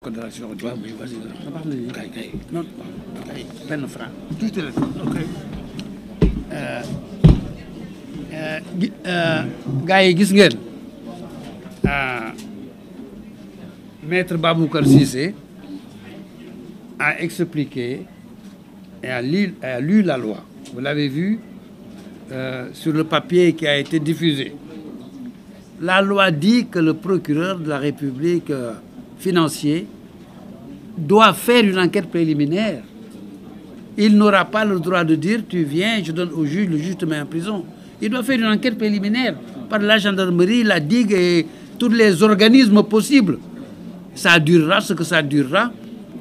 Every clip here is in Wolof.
fédération. waaw mais vas-y kay non kay benn franc. tuuti rek ok. gars yi gis ngeen maître Baboucar Cissé a expliqué et a lu la loi. Vous l'avez vu sur le papier qui a été diffusé. La loi dit que le procureur de la République financier doit faire une enquête préliminaire. Il n'aura pas le droit de dire tu viens, je donne au juge, le juge te met en prison. Il doit faire une enquête préliminaire par la gendarmerie, la digue et tous les organismes possibles. Ça durera ce que ça durera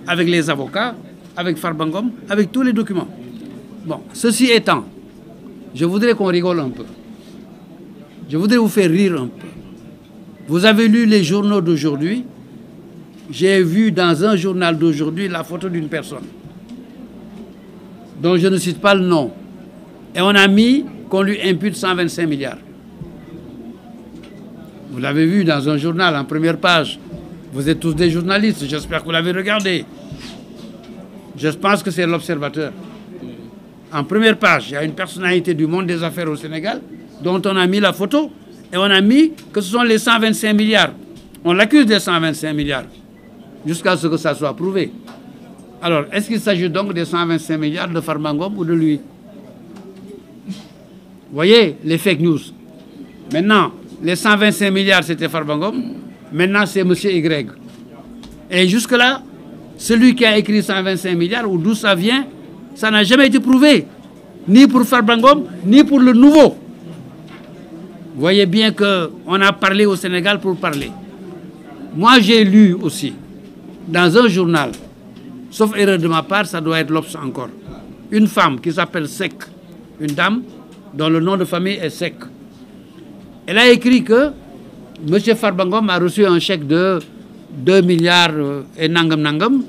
avec les avocats, avec Farba Ngom, avec tous les documents. Bon, ceci étant, je voudrais qu'on rigole un peu. Je voudrais vous faire rire un peu. Vous avez lu les journaux d'aujourd'hui. J'ai vu dans un journal d'aujourd'hui la photo d'une personne dont je ne cite pas le nom. Et on a mis qu'on lui impute 125 milliards. Vous l'avez vu dans un journal en première page. Vous êtes tous des journalistes, j'espère que vous l'avez regardé. Je pense que c'est l'Observateur. En première page, il y a une personnalité du monde des affaires au Sénégal dont on a mis la photo et on a mis que ce sont les 125 milliards. On l'accuse des 125 milliards jusqu'à ce que ça soit prouvé. Alors, est-ce qu'il s'agit donc des 125 milliards de Farba Ngom ou de lui? Vous voyez les fake news. Maintenant, les 125 milliards, c'était Farba Ngom. Maintenant, c'est M. Y. Et jusque-là, celui qui a écrit 125 milliards, ou d'où ça vient, ça n'a jamais été prouvé. Ni pour Farba Ngom, ni pour le nouveau. Vous voyez bien qu'on a parlé au Sénégal pour parler. Moi, j'ai lu aussi, dans un journal, sauf erreur de ma part, ça doit être l'Obs encore, une femme qui s'appelle Sek, une dame dont le nom de famille est Sek. Elle a écrit que M. Farba Ngom a reçu un chèque de 2 milliards et nangam nangam,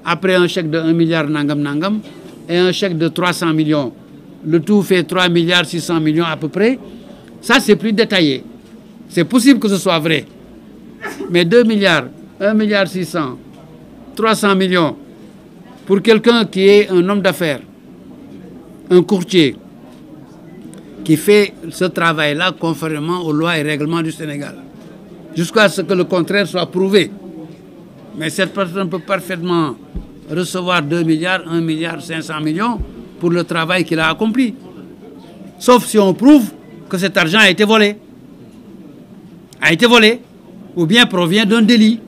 après un chèque de 1 milliard nangam nangam, et un chèque de 300 millions. Le tout fait 3 milliards 600 millions à peu près. Ça, c'est plus détaillé. C'est possible que ce soit vrai. Mais 2 milliards, 1 milliard 600, 300 millions, pour quelqu'un qui est un homme d'affaires, un courtier, qui fait ce travail-là conformément aux lois et règlements du Sénégal, jusqu'à ce que le contraire soit prouvé. Mais cette personne peut parfaitement recevoir 2 milliards, 1 milliard 500 millions pour le travail qu'il a accompli. Sauf si on prouve que cet argent a été volé. Ou bien provient d'un délit,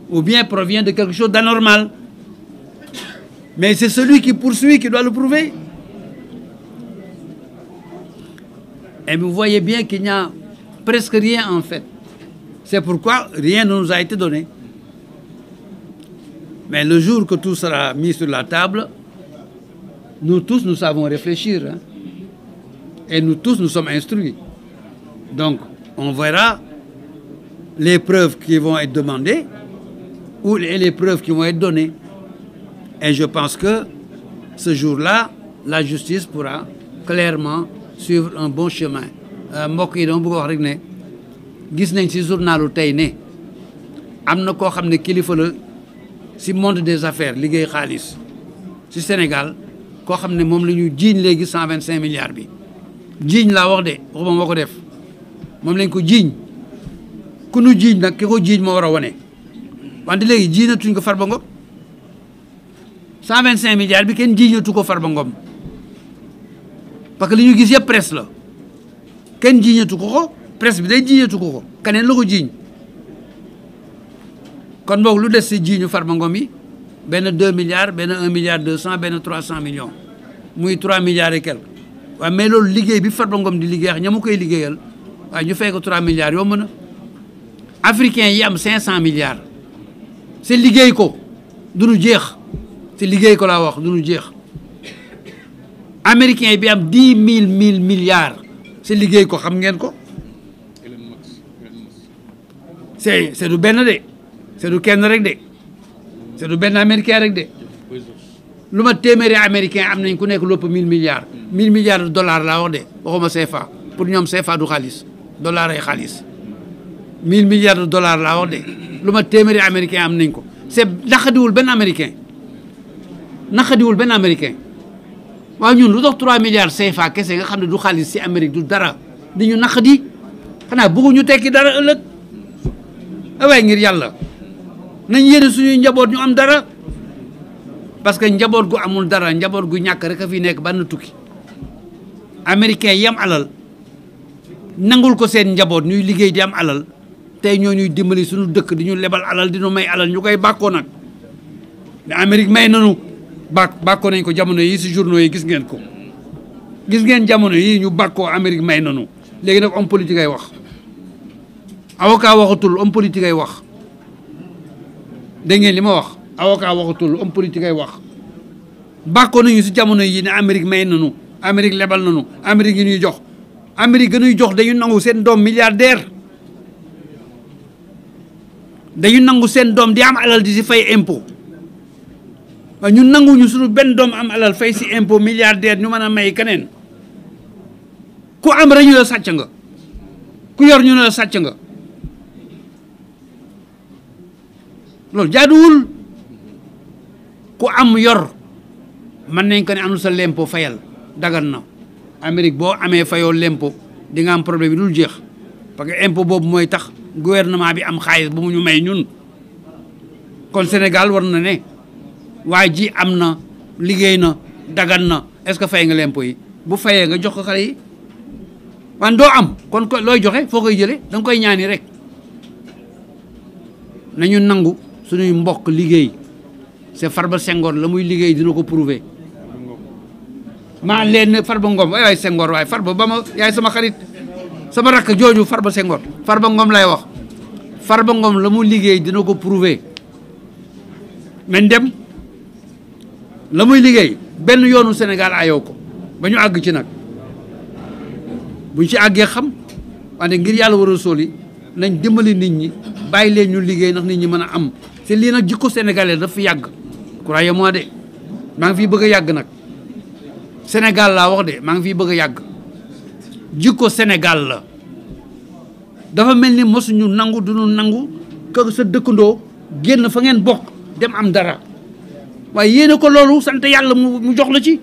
ou bien provient de quelque chose d'anormal. Mais c'est celui qui poursuit qui doit le prouver. Et vous voyez bien qu'il n'y a presque rien en fait. C'est pourquoi rien ne nous a été donné. Mais le jour que tout sera mis sur la table, nous tous, nous savons réfléchir. Hein? Et nous tous, nous sommes instruits. Donc, on verra les preuves qui vont être demandées ou les preuves qui vont être données. Et je pense que ce jour-là, la justice pourra clairement suivre un bon chemin. mbokk yi dama bëgg wax rek ne gis nañ ci journalu tey ne am na koo xam ne kilifa la ci monde des affaires liggéey xaalis ci Sénégal koo xam ne moom la ñu jiiñ léegi 125 milliards bi jiiñ laa wax de waxuma moo ko def moom lañ ko jiiñ ku nu jiiñ nag ki ko jiiñ moo war a wane wante léegi jiiñatuñ ko Farba Ngom 125 milliards bi kenn jiiñatu ko Farba Ngom parce que li ñu gis yëpp presse la kenn jiiñatu ko presse bi day jiiñatu ko keneen la ko jiiñ kon boog lu des si jiiñu Farba Ngom yi benn 2 milliards benn 1 milliard 200 benn 300 millions muy 3 milliards et quelque waaye mais loolu liggéey bi Farba Ngom di liggéey ak ña mu koy liggéeyal waaye ñu fay ko 3 milliards yomb na africains yi am 500 milliards c'est liggéey ko du nu jeex c'est liggéey ko laa wax du nu jeex américain bi am 10 000 milliards c'est liggéey ko xam ngeen ko c'est du benn de c'est du kenn rek de c'est du benn américain rek de lu ma téeméeri américain am nañ ku nekk lépp 1000 milliards 1000 milliards de dollars laa wax de waxuma CFA pour ñoom CFA du xaalis dollar ay xaalis 1000 milliards de dollars laa wax de lu ma téeméeri américain am nañ ko c'est naqadiwul benn américain naqadiwul benn américain waaw ñun lu dox 3 milliards CFA kese nga xam ne du xaalis si Amérique du dara di ñu naqadi xanaa bëgguñu tekki dara ëllëg waaye ngir yàlla nañ yéene suñuy njaboot ñu am dara parce que njaboot gu amul dara njaboot gu ñàkk rek a fi nekk ban tukki américain yi am alal nangul ko seen njaboot ñuy liggéey di am alal tey ñoo ñuy dimbali suñu dëkk di ñu lebal alal di ñu may alal ñu koy bàkkoo nag ne Amérique may nanu bàkkoo nañ ko jamono yi si journaux yi gis ngeen ko gis ngeen jamono yi ñu bàkkoo Amérique may nanu léegi nag homme politique ay wax avocat waxatul homme politique ay wax dégg ngeen li ma wax avocat waxatul homme politique ay wax bàkkoo nañu si jamono yi ne Amérique may nanu Amérique lebal nanu Amérique yi ñuy jox Amérique gënuy jox dañu nangu seen doom milliardaire dañu nangu seen doom di am alal di si fay impôt waaye ñun nanguñu suñu benn doom am alal fay si impôt milliardaire ñu mën a may keneen ku am rek ñu la sàcc nga ku yor ñu ne la sàcc nga loolu jaaduwul ku am yor mën nañ ko ne amul sa lempo fayal dagan na Amérique boo amee fayoo lempo di nga am problème yi dul jeex parce que impôt boobu mooy tax gouvernement bi am xaalis bu mu ñu may ñun kon Sénégal war na ne waa ji am na liggéey na dagan na est-ce que fay nga lempo yi bu fayee nga jox ko xale yi wan doo am kon looy joxe foo koy jëlee da nga koy ñaani rek nañu nangu suñuy mbokk liggéey c'est Farba Senghor la muy liggéey dina ko prouver maa leen Farba Ngom waay Senghor waaye Farba ba ma yaay sama xarit sama rakk jooju Farba Senghor Farba Ngom lay wax Farba Ngom la mu liggéey dina ko prouver men dem la muy liggéey benn yoonu Sénégal ayoo ko ba ñu àgg ci nag buñ ci àggee xam wante ngir yàlla war a sóoli nañ dimbali nit ñi bàyyi leen ñu liggéey ndax nit ñi mën a am te lii nag jikko sénégalais dafa yàgg croyez-moi de maa ngi fiy bëgg a yàgg nag Sénégal laa wax de maa ngi fiy bëgg a yàgg jikko Sénégal la dafa mel ni mosuñu nangu duñu nangu que sa dëkkandoo génn fa ngeen bokk dem am dara waaye yéene ko loolu sant yàlla mu jox la ci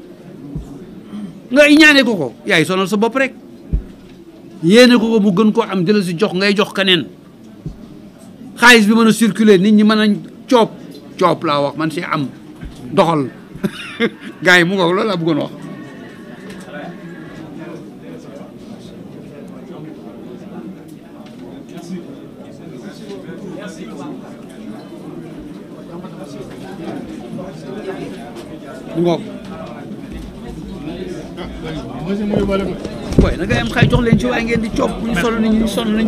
nga ñaane ko yaay sonal sa bopp rek yéene ko mu gën koo am jëla si jox ngay jox keneen xaalis bi mën a circuler nit ñi mën a coob laa wax man si am doxal gars yi mu ngoog loolu laa bëggoon wax mu ngoog waaye na ngay am xay jox leen ci waaye ngeen di coob bu ñu solo nit ñi sonn nañ